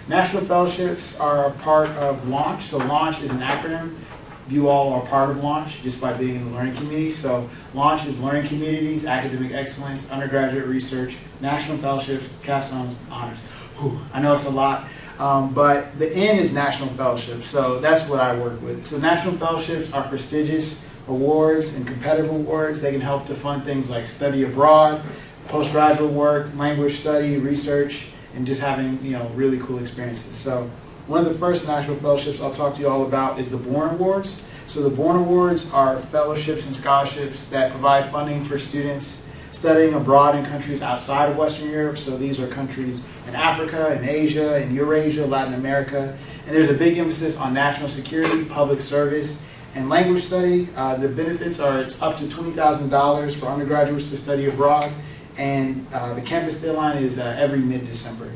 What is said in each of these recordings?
National fellowships are a part of LAUNCH. So LAUNCH is an acronym. You all are part of LAUNCH just by being in the learning community. So LAUNCH is learning communities, academic excellence, undergraduate research, national fellowships, capstones, honors. Whew, I know it's a lot, but the N is national fellowships. So that's what I work with. So national fellowships are prestigious awards and competitive awards. They can help to fund things like study abroad, postgraduate work, language study, research, and just having really cool experiences. So one of the first national fellowships I'll talk to you all about is the Bourne Awards. So the Bourne Awards are fellowships and scholarships that provide funding for students studying abroad in countries outside of Western Europe. So these are countries in Africa, in Asia, in Eurasia, Latin America. And there's a big emphasis on national security, public service, and language study. The benefits are it's up to $20,000 for undergraduates to study abroad. And the campus deadline is every mid-December.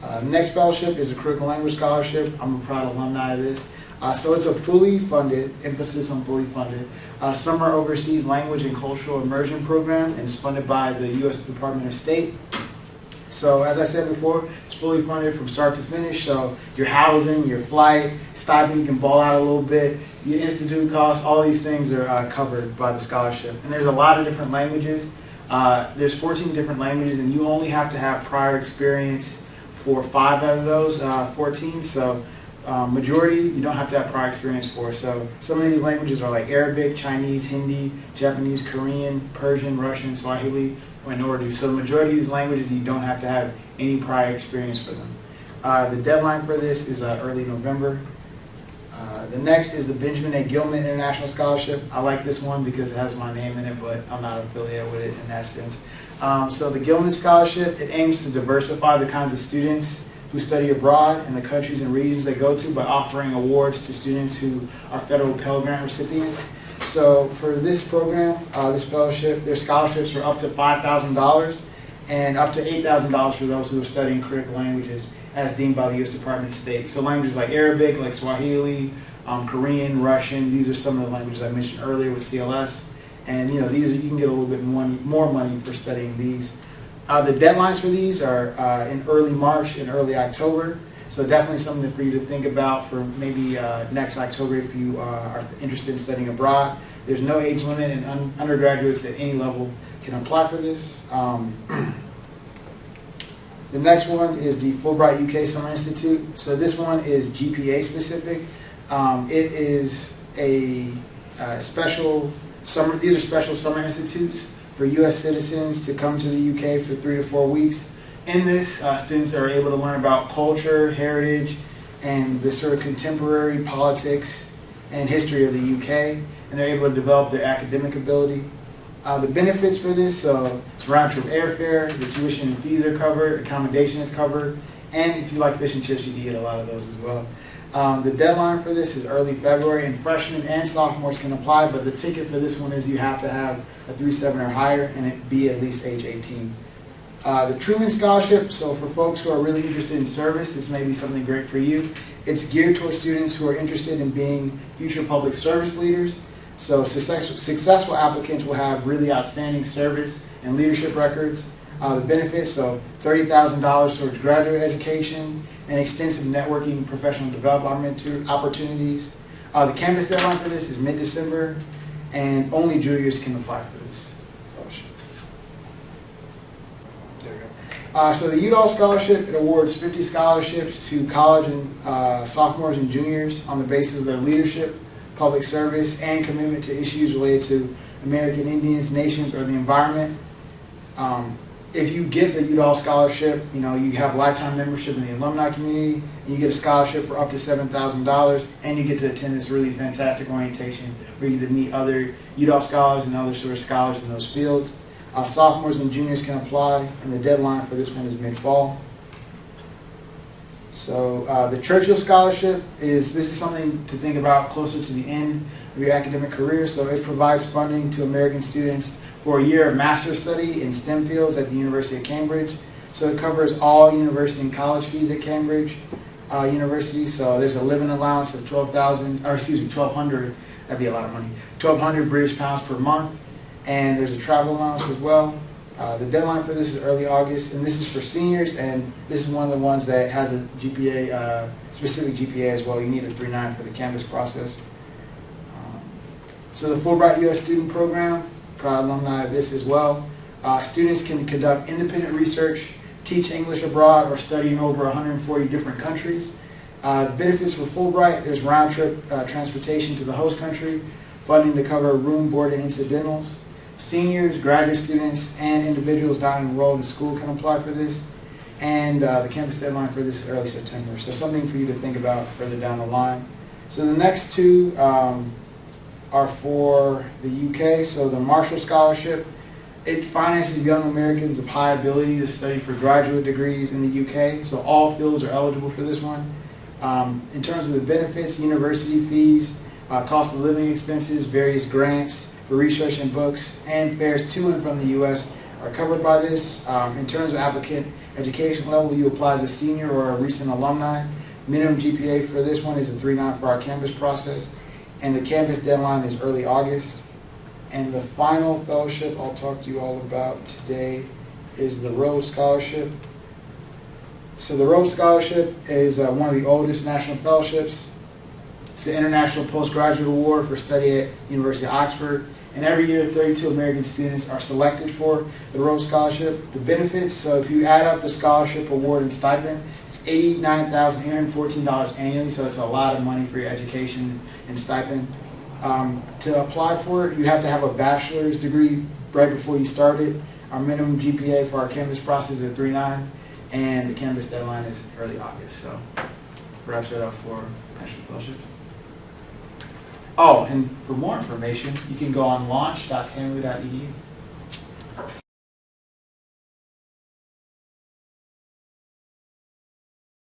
The next fellowship is a critical language scholarship. I'm a proud alumni of this. So it's a fully funded, emphasis on fully funded, summer overseas language and cultural immersion program, and it's funded by the U.S. Department of State. So as I said before, it's fully funded from start to finish. So your housing, your flight, stipend, you can ball out a little bit, your institute costs, all these things are covered by the scholarship. And there's a lot of different languages. There's 14 different languages, and you only have to have prior experience for 5 out of those 14. So majority you don't have to have prior experience for. So some of these languages are like Arabic, Chinese, Hindi, Japanese, Korean, Persian, Russian, Swahili, and Urdu. So the majority of these languages you don't have to have any prior experience for them. The deadline for this is early November. The next is the Benjamin A. Gilman International Scholarship. I like this one because it has my name in it, but I'm not affiliated with it in that sense. So the Gilman Scholarship, it aims to diversify the kinds of students who study abroad in the countries and regions they go to by offering awards to students who are federal Pell Grant recipients. So for this program, this fellowship, their scholarships are up to $5,000 and up to $8,000 for those who are studying critical languages as deemed by the U.S. Department of State. So languages like Arabic, like Swahili, Korean, Russian, these are some of the languages I mentioned earlier with CLS. And these you can get a little bit more money for studying these. The deadlines for these are in early March and early October. So definitely something for you to think about for maybe next October if you are interested in studying abroad. There's no age limit, and undergraduates at any level can apply for this. The next one is the Fulbright UK Summer Institute. So this one is GPA specific. It is a special summer. These are special summer institutes for U.S. citizens to come to the UK for 3 to 4 weeks. In this, students are able to learn about culture, heritage, and the sort of contemporary politics and history of the UK, and they're able to develop their academic ability. The benefits for this, so it's round-trip airfare, the tuition and fees are covered, accommodation is covered, and if you like fish and chips, you can get a lot of those as well. The deadline for this is early February, and freshmen and sophomores can apply, but the ticket for this one is you have to have a 3.7 or higher and it be at least age 18. The Truman Scholarship, so for folks who are really interested in service, this may be something great for you. It's geared towards students who are interested in being future public service leaders. So successful applicants will have really outstanding service and leadership records. The benefits, so $30,000 towards graduate education and extensive networking and professional development opportunities. The campus deadline for this is mid-December, and only juniors can apply for this fellowship. There we go. So the Udall Scholarship, it awards 50 scholarships to college and sophomores and juniors on the basis of their leadership, public service, and commitment to issues related to American Indians, nations, or the environment. If you get the Udall Scholarship, you have lifetime membership in the alumni community, and you get a scholarship for up to $7,000, and you get to attend this really fantastic orientation where you get to meet other Udall scholars and other sort of scholars in those fields. Sophomores and juniors can apply, and the deadline for this one is mid-fall. So the Churchill Scholarship this is something to think about closer to the end of your academic career. So it provides funding to American students for a year of master's study in STEM fields at the University of Cambridge. So it covers all university and college fees at Cambridge University. So there's a living allowance of $1,200. That'd be a lot of money. 1,200 British pounds per month, and there's a travel allowance as well. The deadline for this is early August, and this is for seniors, and this is one of the ones that has a GPA, specific GPA as well. You need a 3.9 for the campus process. So the Fulbright U.S. Student Program, proud alumni of this as well. Students can conduct independent research, teach English abroad, or study in over 140 different countries. The benefits for Fulbright, there's round-trip transportation to the host country, funding to cover room, board, and incidentals. Seniors, graduate students, and individuals not enrolled in school can apply for this. And the campus deadline for this is early September. So something for you to think about further down the line. So the next two are for the UK. So the Marshall Scholarship, it finances young Americans of high ability to study for graduate degrees in the UK. So all fields are eligible for this one. In terms of the benefits, university fees, cost of living expenses, various grants for research and books, and fares to and from the U.S. are covered by this. In terms of applicant education level, you apply as a senior or a recent alumni. Minimum GPA for this one is a 3.9 for our campus process, and the campus deadline is early August. And the final fellowship I'll talk to you all about today is the Rhodes Scholarship. So the Rhodes Scholarship is one of the oldest national fellowships. It's an international postgraduate award for study at University of Oxford. And every year, 32 American students are selected for the Rhodes Scholarship. The benefits, so if you add up the scholarship, award, and stipend, it's $89,814 annually, so it's a lot of money for your education and stipend. To apply for it, you have to have a bachelor's degree right before you start it. Our minimum GPA for our campus process is 3.9, and the campus deadline is early August. So wraps it up for national fellowships. Oh, and for more information, you can go on launch.tamu.edu.